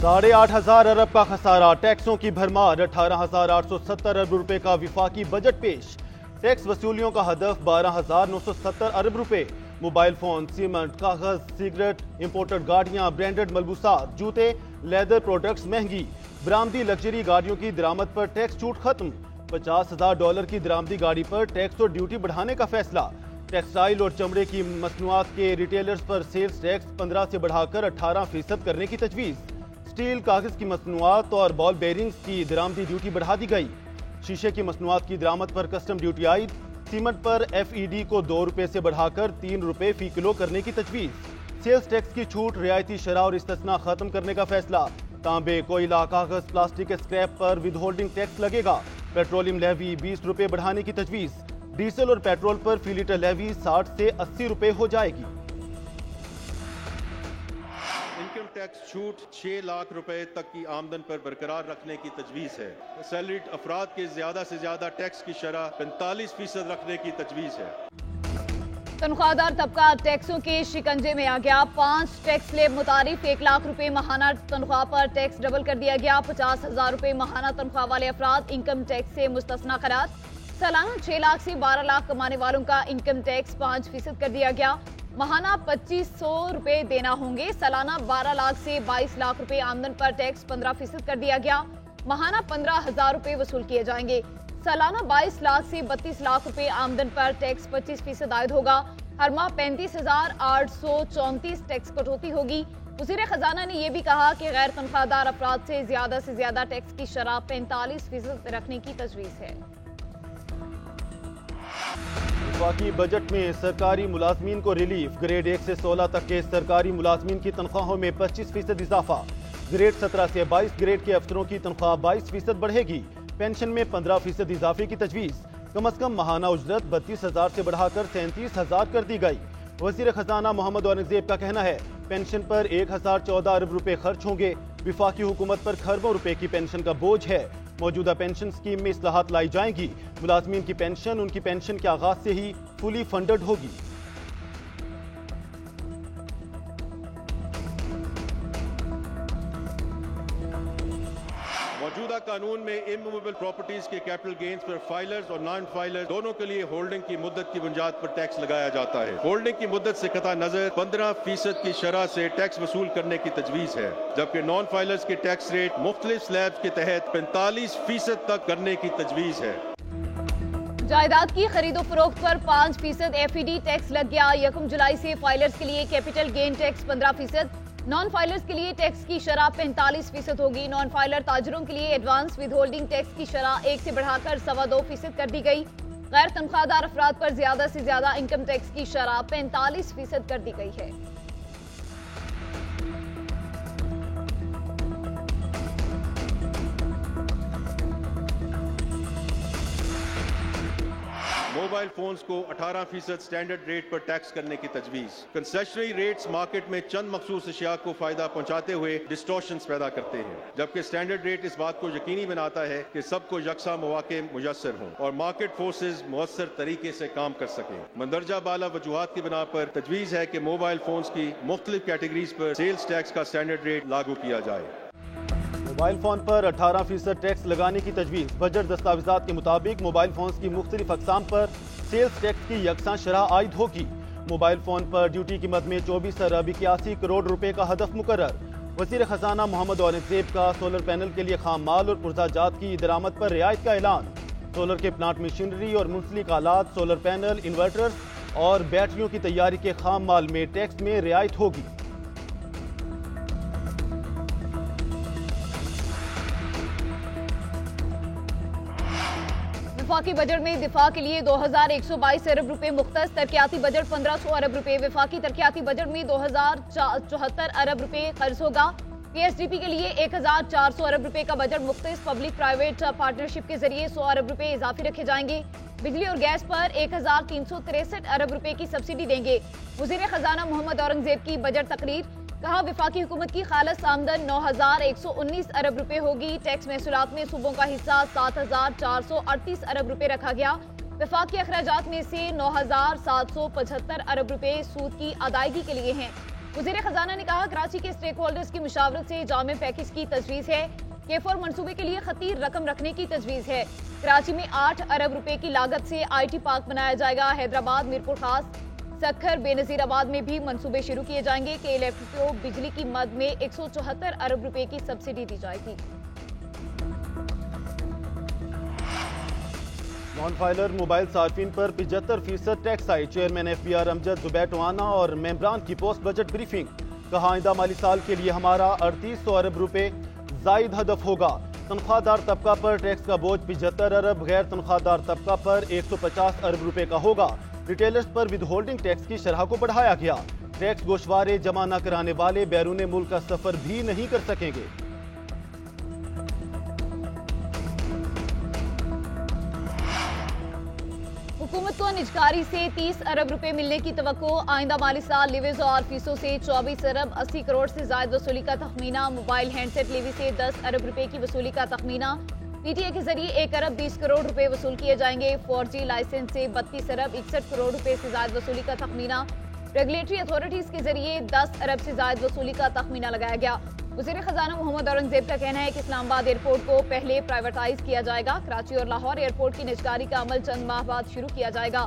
8,500 अरब का खसारा, टैक्सों की भरमार, 18,870 अरब रुपए का विफाकी बजट पेश। टैक्स वसूलियों का हदफ 12,970 अरब रुपए। मोबाइल फोन, सीमेंट, कागज, सिगरेट, इंपोर्टेड गाड़ियां, ब्रांडेड मलबूसात, जूते, लेदर प्रोडक्ट्स महंगी। बरामदी लग्जरी गाड़ियों की दरामद पर टैक्स छूट खत्म। $50,000 की दरामदी गाड़ी पर टैक्स और ड्यूटी बढ़ाने का फैसला। टेक्सटाइल और चमड़े की मसनूआत के रिटेलर्स पर सेल्स टैक्स 15 से बढ़ाकर 18% करने की तजवीज़। स्टील, कागज की मसनूआत और बॉल बेरिंग्स की दरामदी ड्यूटी बढ़ा दी गई। शीशे की मसनूआत की दरामद पर कस्टम ड्यूटी आयद। सीमेंट पर FED को ₹2 से बढ़ाकर ₹3 फी किलो करने की तजवीज़। सेल्स टैक्स की छूट, रियायती शरह और इस्तिस्ना खत्म करने का फैसला। तांबे, कोयला, कागज, प्लास्टिक के स्क्रैप पर विदहोल्डिंग टैक्स लगेगा। पेट्रोलियम लेवी ₹20 बढ़ाने की तजवीज़। डीजल और पेट्रोल पर फी लीटर लेवी 60 से ₹80 हो जाएगी। इनकम टैक्स छूट 6 लाख रुपए तक की आमदन पर बरकरार रखने की तजवीज़ है। सैलरीड अफराद के ज्यादा से ज्यादा टैक्स की शरह 45% रखने की तजवीज़ है। तनख्वाहदार तबका टैक्सों के शिकंजे में आ गया। 5 टैक्स स्लेब मुतारिफ 1 लाख रुपए माहाना तनख्वाह पर टैक्स डबल कर दिया गया। 50,000 रुपए माहाना तनख्वाह वाले अफराद इनकम टैक्स से मुस्तस्ना करार। सालाना 6 लाख से 12 लाख कमाने वालों का इनकम टैक्स 5% कर दिया गया। माहाना 2500 रुपए देना होंगे। सालाना 12 लाख से 22 लाख रुपए आमदन पर टैक्स 15% कर दिया गया। माहाना 15,000 रुपए वसूल किए जाएंगे। सालाना 22 लाख से 32 लाख रुपए आमदन पर टैक्स 25% आयद होगा। हर माह 35,834 टैक्स कटौती होगी। वज़ीर खजाना ने यह भी कहा कि गैर तनख्वाहदार अफराद से ज्यादा टैक्स की शरह 45% रखने की तजवीज़ है। वफाकी बजट में सरकारी मुलाजमीन को रिलीफ। ग्रेड 1 से 16 तक के सरकारी मुलाजमीन की तनख्वाहों में 25% इजाफा। ग्रेड 17 से 22 ग्रेड के अफसरों की तनख्वाह 22% बढ़ेगी। पेंशन में 15% इजाफे की तजवीज़। कम अज कम माहाना उजरत 32,000 से बढ़ाकर 37,000 कर दी गई। वज़ीर खजाना मोहम्मद औरंगजेब का कहना है पेंशन पर 1,014 अरब रुपए खर्च होंगे। विफाकी हुकूमत पर खरबों रुपए की पेंशन का बोझ है। मौजूदा पेंशन स्कीम में इस्लाहात लाई जाएंगी। मुलाजमीन की पेंशन उनकी पेंशन के आगाज से ही फुली फंडेड होगी। मौजूदा कानून में इमूवेबल प्रॉपर्टीज के कैपिटल गेन्स पर फाइलर्स और नॉन फाइलर्स दोनों के लिए होल्डिंग की मुद्दत की बुनियाद पर टैक्स लगाया जाता है। होल्डिंग की मुद्दत से कता नजर 15% की शरह से टैक्स वसूल करने की तजवीज़ है, जबकि नॉन फाइलर्स के टैक्स रेट मुख्तलिफ स्लैब्स के तहत 45% तक करने की तजवीज़ है। जायदाद की खरीदो फरोख्त पर 5% FED टैक्स लग गया। 1 जुलाई से फाइलर्स के लिए capital gain tax 15%, non filers के लिए टैक्स की शरह 45% होगी। नॉन फाइलर ताजरों के लिए एडवांस विद होल्डिंग टैक्स की शरह 1 से बढ़ाकर 2.25% कर दी गई। गैर तनख्वाहदार अफराद पर ज्यादा से ज्यादा इनकम टैक्स की शरह 45% कर दी गई है। मोबाइल फोन्स को 18% स्टैंडर्ड रेट पर टैक्स करने की तजवीज़। कंसेशनरी रेट्स मार्केट में चंद मखसूस अशिया को फायदा पहुंचाते हुए डिस्टॉर्शंस पैदा करते हैं, जबकि स्टैंडर्ड रेट इस बात को यकीनी बनाता है कि सबको यकसा मौके मुयस्सर हों और मार्केट फोर्सेज मुअस्सर तरीके से काम कर सकें। मंदरजा बाला वजूहात की बिना पर तजवीज़ है कि मोबाइल फोन्स की मुख्तलिफ कैटेगरीज पर सेल्स टैक्स का स्टैंडर्ड रेट लागू किया जाए। मोबाइल फोन पर 18% टैक्स लगाने की तजवीज़। बजट दस्तावेजात के मुताबिक मोबाइल फोन की मुख्तलिफ अकसाम पर सेल्स टैक्स की यकसा शरह आयद होगी। मोबाइल फोन पर ड्यूटी कीमत में 24 अरब 81 करोड़ रुपए का हदफ मुकर्रर। वज़ीर खजाना मोहम्मद औरंगजेब का सोलर पैनल के लिए खाम माल और पुर्जाजात की दरामद पर रियायत का ऐलान। सोलर के प्लांट मशीनरी और मुंसलिक आलात, सोलर पैनल, इन्वर्टर्स और बैटरियों की तैयारी के खाम माल में टैक्स में रियायत होगी। वफाकी बजट में दिफा के लिए 2,122 अरब रुपए मुख्तस। तरक्याती बजट 1,500 अरब रुपए। वफाकी तरक्याती बजट में 2,074 अरब रुपए खर्च होगा। PSDP के लिए 1,400 अरब रुपए का बजट मुख्तस। पब्लिक प्राइवेट पार्टनरशिप के जरिए 100 अरब रुपए इजाफी रखे जाएंगे। बिजली और गैस पर 1,363 अरब रुपए की सब्सिडी देंगे। वज़ीर खजाना मोहम्मद औरंगजेब की बजट तकरीर। कहा वफाकी हुकूमत की खालस आमदन 9,119 अरब रुपए होगी। टैक्स महसूलात में सूबों का हिस्सा 7,438 अरब रुपए रखा गया। वफाकी अखराजात में से 9,775 अरब रुपए सूद की अदायगी के लिए हैं। वज़ीर खजाना ने कहा कराची के स्टेक होल्डर्स की मुशावरत से जामे पैकेज की तजवीज़ है। K4 मंसूबे के लिए खतीर रकम रखने की तजवीज़ है। कराची में 8 अरब रुपए की लागत से IT पार्क बनाया जाएगा। हैदराबाद, मीरपुर खास, सखर, बेनजीराबाद में भी मंसूबे शुरू किए जाएंगे कि इलेक्ट्रिक को बिजली की मद में 174 अरब रुपए की सब्सिडी दी जाएगी। नॉन फाइलर मोबाइल सार्फिन पर 75% tax I. Chairman FBR Amjad Zubair Tawana और मेंबरान की पोस्ट बजट ब्रीफिंग। कहा आइंदा माली साल के लिए हमारा 3800 अरब रुपए जायद हदफ होगा। तनख्वाहदार तबका पर टैक्स का बोझ 75 अरब, गैर तनख्वाहदार तबका पर 150 अरब रुपए का होगा। रिटेलर्स पर विद होल्डिंग टैक्स की शरह को बढ़ाया गया। टैक्स गोशवारे जमा न कराने वाले बैरून मुल्क का सफर भी नहीं कर सकेंगे। हुकूमत को निजकारी से 30 अरब रुपए मिलने की तवक्को। आइंदा माली साल लिविज और फीसों से 24 अरब 80 करोड़ से जायद वसूली का तखमीना। मोबाइल हैंडसेट लेवी से 10 अरब रुपए की वसूली का तखमीना। PTA के जरिए 1 अरब 20 करोड़ रुपए वसूल किए जाएंगे। 4G लाइसेंस से 32 अरब 61 करोड़ रुपए से जायद वसूली का तखमीना। रेगुलेटरी अथॉरिटीज के जरिए 10 अरब से जायद वसूली का तखमीना लगाया गया। वज़ीर खजाना मोहम्मद औरंगजेब का कहना है कि इस्लामाबाद एयरपोर्ट को पहले प्राइवेटाइज किया जाएगा। कराची और लाहौर एयरपोर्ट की निजकारी का अमल चंद माह बाद शुरू किया जाएगा।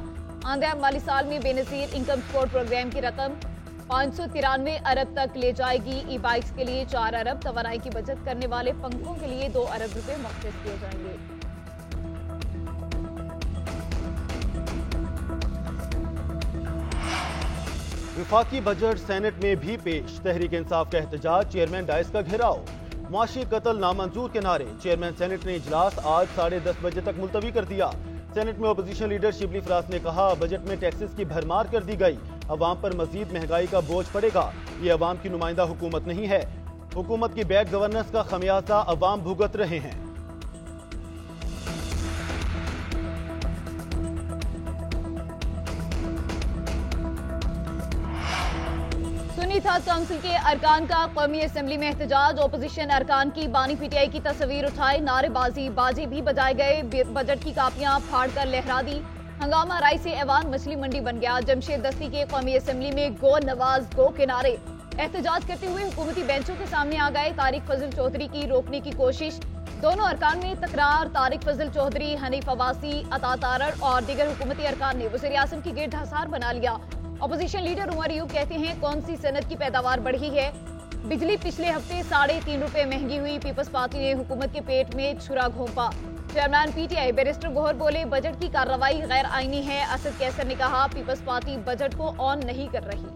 आंदा माली साल में बेनजीर इनकम सपोर्ट प्रोग्राम की रकम 593 अरब तक ले जाएगी। ई बाइक्स के लिए 4 अरब, तवानाई की बचत करने वाले पंखों के लिए 2 अरब रुपए मुख्तस किए जाएंगे। विफाकी बजट सेनेट में भी पेश। तहरीक इंसाफ का एहतजाज, चेयरमैन डाइस का घेराव। मुआशी कत्ल नामंजूर के नारे। चेयरमैन सेनेट ने इजलास आज 10:30 बजे तक मुलतवी कर दिया। सेनेट में अपोजिशन लीडर शिबली फराज ने कहा बजट में टैक्सेस की भरमार कर दी गई। अवाम पर मजीद महंगाई का बोझ पड़ेगा। ये अवाम की नुमाइंदा हुकूमत नहीं है। हुकूमत की बैड गवर्नेंस का खमियाजा अवाम भुगत रहे हैं। सुन्नी था काउंसिल के अरकान का कौमी असम्बली में एहतजाज। ओपोजिशन अरकान की बानी PTI की तस्वीर उठाई, नारेबाजी, बाजे भी बजाए गए। बजट की कापियां फाड़ कर लहरा दी। हंगामा राय से ऐवान मछली मंडी बन गया। जमशेद दस्ती के कौमी असम्बली में गो नवाज गो के नारे। एहतजाज करते हुए हुकूमती बेंचों के सामने आ गए। तारिक फजल चौधरी की रोकने की कोशिश। दोनों अरकान में तकरार। तारिक फजल चौधरी, हनीफ अब्बासी, अता तारड़ और दीगर हुकूमती अरकान ने वज़ीर आज़म की गिरद हसार बना लिया। अपोजिशन लीडर उमर अयूब कहते हैं कौन सी सनत की पैदावार बढ़ी है। बिजली पिछले हफ्ते 3.5 रुपए महंगी हुई। पीपल्स पार्टी ने हुकूमत के पेट में छुरा घोंपा। चेयरमैन PTI बैरिस्टर गोहर बोले बजट की कार्रवाई गैर आईनी है। असद कैसर ने कहा पीपल्स पार्टी बजट को ऑन नहीं कर रही।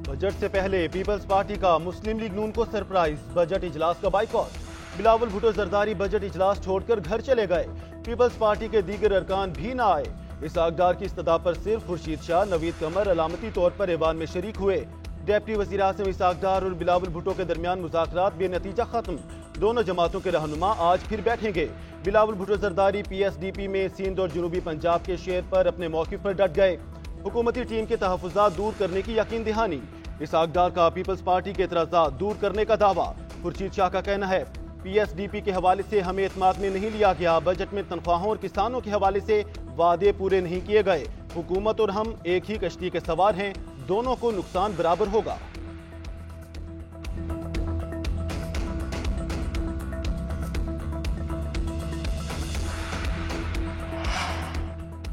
बजट से पहले पीपल्स पार्टी का मुस्लिम लीग नून को सरप्राइज। बजट इजलास का बाइकॉट। बिलावल भुट्टो जरदारी बजट इजलास छोड़कर घर चले गए। पीपल्स पार्टी के दीगर अरकान भी न आए। इसाकदार की इस्तदा पर सिर्फ खुर्शीद शाह, नवीद कमर अलामती तौर पर ऐवान में शरीक हुए। डिप्टी वज़ीर आज़म इसाकदार और बिलावल भुट्टो के दरमियान मुज़ाकरात बेनतीजा खत्म। दोनों जमातों के रहनुमा आज फिर बैठेंगे। बिलावल भुट्टो जरदारी PSDP में सिंध और जनूबी पंजाब के शेर पर अपने मौक़िफ़ पर डट गए। हुकूमती टीम के तहफ़्फ़ुज़ात दूर करने की यकीन दहानी। इसाकदार का पीपल्स पार्टी के एतराज़ात दूर करने का दावा। खुर्शीद शाह का कहना है PSDP के हवाले से हमें एतमाद में नहीं लिया गया। बजट में तनख्वाहों और किसानों के हवाले से वादे पूरे नहीं किए गए। हुकूमत और हम एक ही कश्ती के सवार हैं, दोनों को नुकसान बराबर होगा।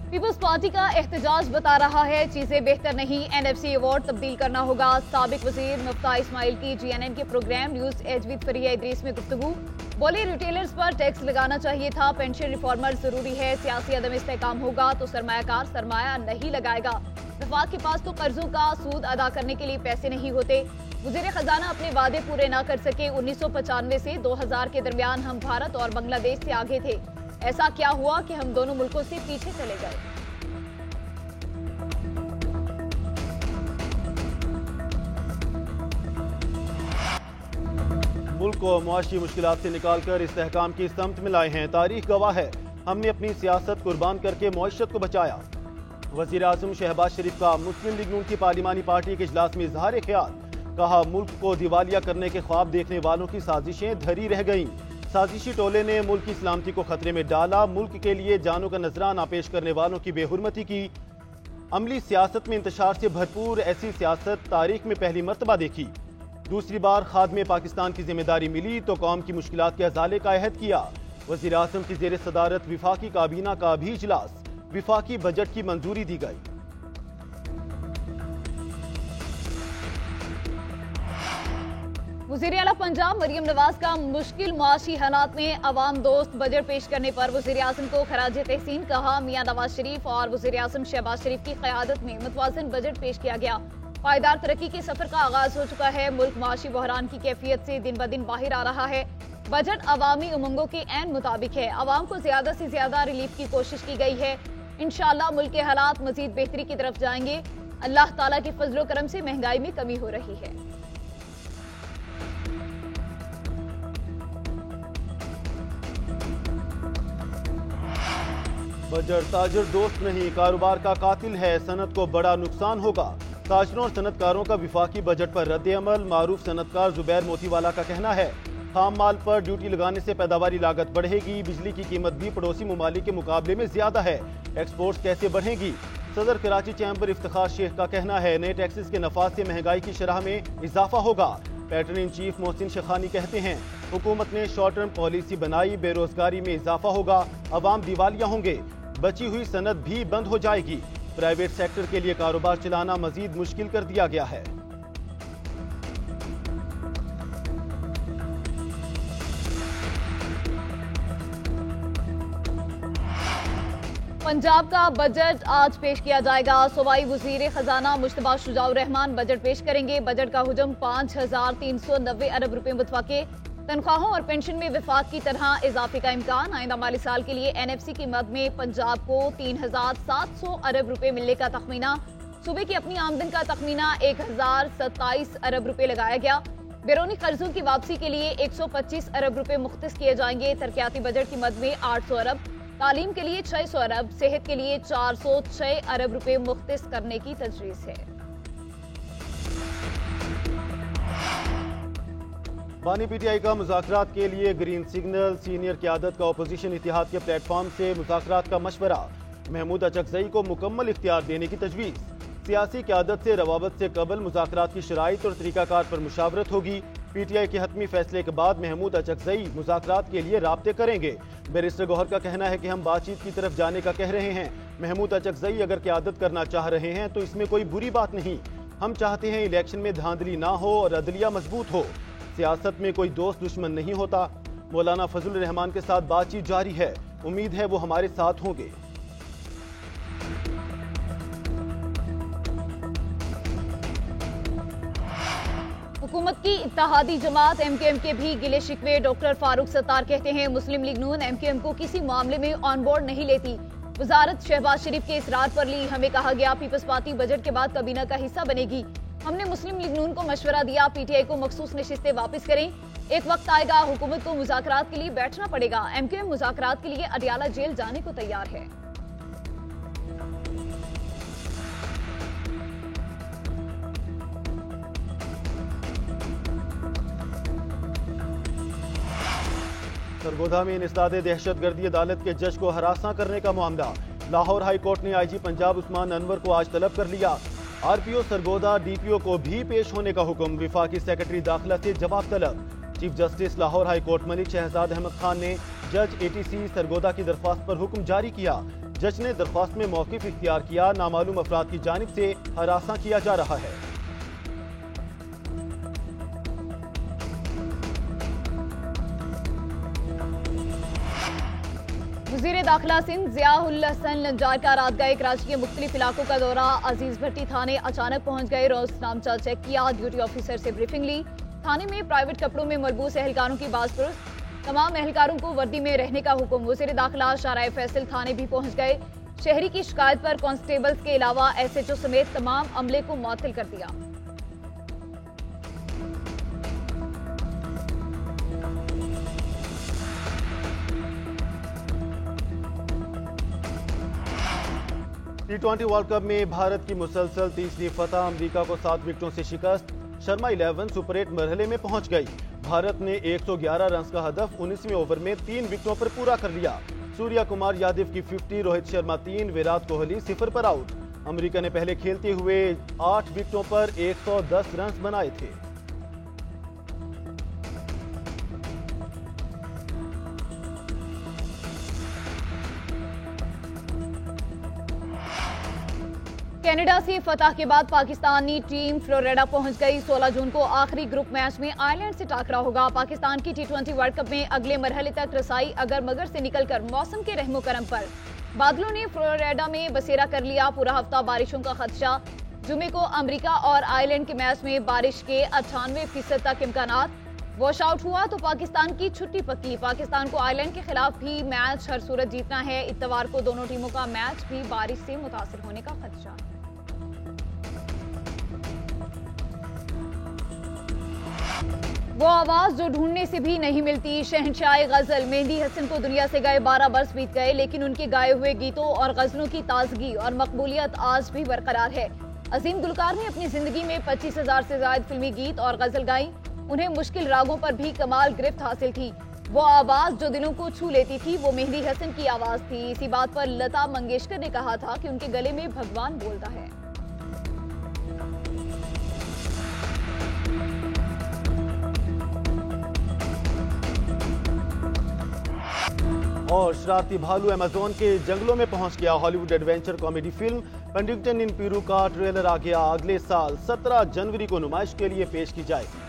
पीपल्स पार्टी का एहतजाज बता रहा है चीजें बेहतर नहीं। NFC अवार्ड तब्दील करना होगा। साबिक वजीर मुफ्ता इस्माइल की GNN के प्रोग्राम न्यूज एज विद फरिया इदरीस में गुफ्तगू। बोले रिटेलर्स पर टैक्स लगाना चाहिए था। पेंशन रिफॉर्मर जरूरी है। सियासी अदम इस्तेहकाम होगा तो सरमायाकार सरमाया नहीं लगाएगा। वफाक के पास तो कर्जों का सूद अदा करने के लिए पैसे नहीं होते। वज़ीर खजाना अपने वादे पूरे न कर सके। 1995 से 2000 के दरमियान हम भारत और बांग्लादेश से आगे थे। ऐसा क्या हुआ कि हम दोनों मुल्कों से पीछे चले गए। मुल्क को मुआशी मुश्किलात से निकालकर इस्तेहकाम की समत में लाए हैं। तारीख गवाह है हमने अपनी सियासत कुर्बान करके मुआशरत को बचाया। वज़ीर आज़म शहबाज शरीफ का मुस्लिम लीग नून की पार्लिमानी पार्टी के इजलास में इजहार ख्याल। कहा मुल्क को दिवालिया करने के ख्वाब देखने वालों की साजिशें धरी रह गईं। साजिशी टोले ने मुल्क की सलामती को खतरे में डाला, मुल्क के लिए जानों का नजराना पेश करने वालों की बेहुरमती की। अमली सियासत में इंतशार से भरपूर ऐसी सियासत तारीख में पहली मर्तबा देखी। दूसरी बार खादमे पाकिस्तान की जिम्मेदारी मिली तो कौम की मुश्किलात के अजाले का अहद किया। वज़ीर आज़म की ज़ेर सदारत विफाकी काबीना का भी इजलास, विफाकी बजट की मंजूरी दी गई। वज़ीर आला पंजाब मरियम नवाज का मुश्किल मुआशी हालात में अवाम दोस्त बजट पेश करने पर वज़ीर आज़म को खराज तहसीन कहा। मियां नवाज शरीफ और वज़ीर आज़म शहबाज शरीफ की क़यादत में मुतवाज़िन बजट पेश किया गया। पायदार तरक्की के सफर का आगाज हो चुका है। मुल्क मुआशी बहरान की कैफियत से दिन ब दिन बाहर आ रहा है। बजट अवामी उमंगों के ऐन मुताबिक है। अवाम को ज्यादा से ज्यादा रिलीफ की कोशिश की गई है। इंशाअल्लाह मुल्क के हालात मजीद बेहतरी की तरफ जाएंगे। अल्लाह ताला के फजलो करम से महंगाई में कमी हो रही है। बजट ताजर दोस्त नहीं, कारोबार का कातिल है, सनत को बड़ा नुकसान होगा। ताजरों और सनतकारों का विफाकी बजट पर रद्द अमल। मारूफ सनतकार जुबैर मोतीवाला का कहना है, खाम माल पर ड्यूटी लगाने से पैदावारी लागत बढ़ेगी। बिजली की कीमत भी पड़ोसी ममालिक के मुकाबले में ज्यादा है। एक्सपोर्ट्स कैसे बढ़ेंगी? सदर कराची चैम्बर इफ्तिखार शेख का कहना है, नए टैक्सेस के नफाज से महंगाई की शरह में इजाफा होगा। Pattern in chief Mohsin Shekhani कहते हैं, हुकूमत ने शॉर्ट टर्म पॉलिसी बनाई, बेरोजगारी में इजाफा होगा, अवाम दिवालिया होंगे, बची हुई सनत भी बंद हो जाएगी। प्राइवेट सेक्टर के लिए कारोबार चलाना मजीद मुश्किल कर दिया गया है। पंजाब का बजट आज पेश किया जाएगा। सूबाई वजीर खजाना मुश्तबा शुजाउर रहमान बजट पेश करेंगे। बजट का हुजम 5390 अरब रुपए मुतवक्के। तनख्वाहों और पेंशन में विफाक की तरह इजाफे का इम्कान। आइंदा माली साल के लिए NFC की मद में पंजाब को 3700 अरब रुपए मिलने का तखमीना। सूबे की अपनी आमदन का तखमीना 1027 अरब रुपए लगाया गया। बैरूनी कर्जों की वापसी के लिए 125 अरब रुपए मुख्तस किए जाएंगे। तरक्याती बजट की मद में 800 अरब, तालीम के लिए 600 अरब, सेहत के लिए 406 अरब रुपए मुख्तस करने की तजवीज़ है। बानी PTI का मुज़ाकरात के लिए ग्रीन सिग्नल। सीनियर क़यादत का अपोजिशन इत्तेहाद के प्लेटफॉर्म से मुज़ाकरात का मशवरा। महमूद अचकज़ई को मुकम्मल इख्तियार देने की तजवीज़। सियासी क़यादत से रवाबत से कबल मुज़ाकरात की शराइत और तरीक़ाकार पर मुशावरत होगी। PTI के हतमी फैसले के बाद महमूद अचकज़ई मुज़ाकरात के लिए राब्ते करेंगे। बैरिस्टर गौहर का कहना है कि हम बातचीत की तरफ जाने का कह रहे हैं। महमूद अचकज़ई अगर क़यादत करना चाह रहे हैं तो इसमें कोई बुरी बात नहीं। हम चाहते हैं इलेक्शन में धांधली ना हो और अदलिया मजबूत हो। सियासत में कोई दोस्त दुश्मन नहीं होता। मौलाना फजलुर रहमान के साथ बातचीत जारी है, उम्मीद है वो हमारे साथ होंगे। हुकूमत की इत्तेहादी जमात MKM के भी गिले शिकवे। डॉक्टर फारूक सत्तार कहते हैं, मुस्लिम लीग नून MKM को किसी मामले में ऑन बोर्ड नहीं लेती। वजारत शहबाज शरीफ के इसरार पर ली। हमें कहा गया पीपल्स पार्टी बजट के बाद काबीना का हिस्सा बनेगी। हमने मुस्लिम लीग नून को मशवरा दिया, PTI को मखसूस नशिस्तें वापस करें। एक वक्त आएगा हुकूमत को मुज़ाकरात के लिए बैठना पड़ेगा। MKM मुज़ाकरात के लिए अडियाला जेल जाने को तैयार है। सरगोधा में इंसदाद दहशतगर्दी अदालत के जज को हरासा करने का मामला। लाहौर हाई कोर्ट ने IG पंजाब उस्मान अनवर को आज तलब कर लिया। RPO सरगोधा DPO को भी पेश होने का हुक्म। विफाकी सेक्रेटरी दाखिला से जवाब तलब। Chief justice Lahore high court Malik Shahzad Ahmad Khan ने जज ATC सरगोधा की दरख्वास्त पर हुक्म जारी किया। जज ने दरख्वास्त में मौक़िफ़ इख्तियार किया। नामालूम अफराद की जानिब से हरासा किया जा रहा है। वज़ीर दाखिला सिंध ज़ियाउल हसन लंजार का रात गए कराची के मुख्तलिफ इलाकों का दौरा। अजीज भट्टी थाने अचानक पहुंच गए, रोज नामचा चेक किया, ड्यूटी ऑफिसर से ब्रीफिंग ली। थाने में प्राइवेट कपड़ों में मलबूस एहलकारों की बाज़पुरस। तमाम एहलकारों को वर्दी में रहने का हुक्म। वज़ीर दाखिला शाहराह फैसल थाने भी पहुंच गए। शहरी की शिकायत पर कांस्टेबल्स के अलावा SHO समेत तमाम अमले को मुअत्तल कर दिया। T20 वर्ल्ड कप में भारत की मुसलसल तीसरी फतह। अमरीका को 7 विकेटों से शिकस्त। शर्मा 11 सुपर 8 मरहले में पहुंच गई। भारत ने 111 रन का हदफ 19वें ओवर में 3 विकेटों पर पूरा कर लिया। सूर्या कुमार यादव की 50, रोहित शर्मा 3, विराट कोहली 0 पर आउट। अमेरिका ने पहले खेलते हुए 8 विकेटों पर 110 रन बनाए थे। कनाडा से फतह के बाद पाकिस्तानी टीम फ्लोरिडा पहुंच गई। 16 जून को आखिरी ग्रुप मैच में आयरलैंड से टकरा होगा। पाकिस्तान की T20 वर्ल्ड कप में अगले मरहले तक रसाई अगर मगर से निकलकर मौसम के रहमो करम पर। बादलों ने फ्लोरिडा में बसेरा कर लिया। पूरा हफ्ता बारिशों का खदशा। जुमे को अमेरिका और आयरलैंड के मैच में बारिश के 98% तक इम्कानात। वॉश आउट हुआ तो पाकिस्तान की छुट्टी पक्की। पाकिस्तान को आयरलैंड के खिलाफ भी मैच हर सूरत जीतना है। इतवार को दोनों टीमों का मैच भी बारिश से मुतासिर होने का खदशा। वो आवाज जो ढूंढने से भी नहीं मिलती। शहंशाह गजल मेहंदी हसन को दुनिया से गए 12 बरस बीत गए, लेकिन उनके गाए हुए गीतों और गजलों की ताजगी और मकबूलियत आज भी बरकरार है। अजीम गुलकार ने अपनी जिंदगी में 25,000 से ज्यादा फिल्मी गीत और गजल गाई। उन्हें मुश्किल रागों पर भी कमाल गिरफ्त हासिल थी। वो आवाज जो दिलों को छू लेती थी वो मेहंदी हसन की आवाज थी। इसी बात पर लता मंगेशकर ने कहा था कि उनके गले में भगवान बोलता है। और शरारती भालू अमेज़न के जंगलों में पहुंच गया। Hollywood adventure comedy film Paddington इन पेरू का ट्रेलर आ गया। अगले साल 17 जनवरी को नुमाइश के लिए पेश की जाएगी।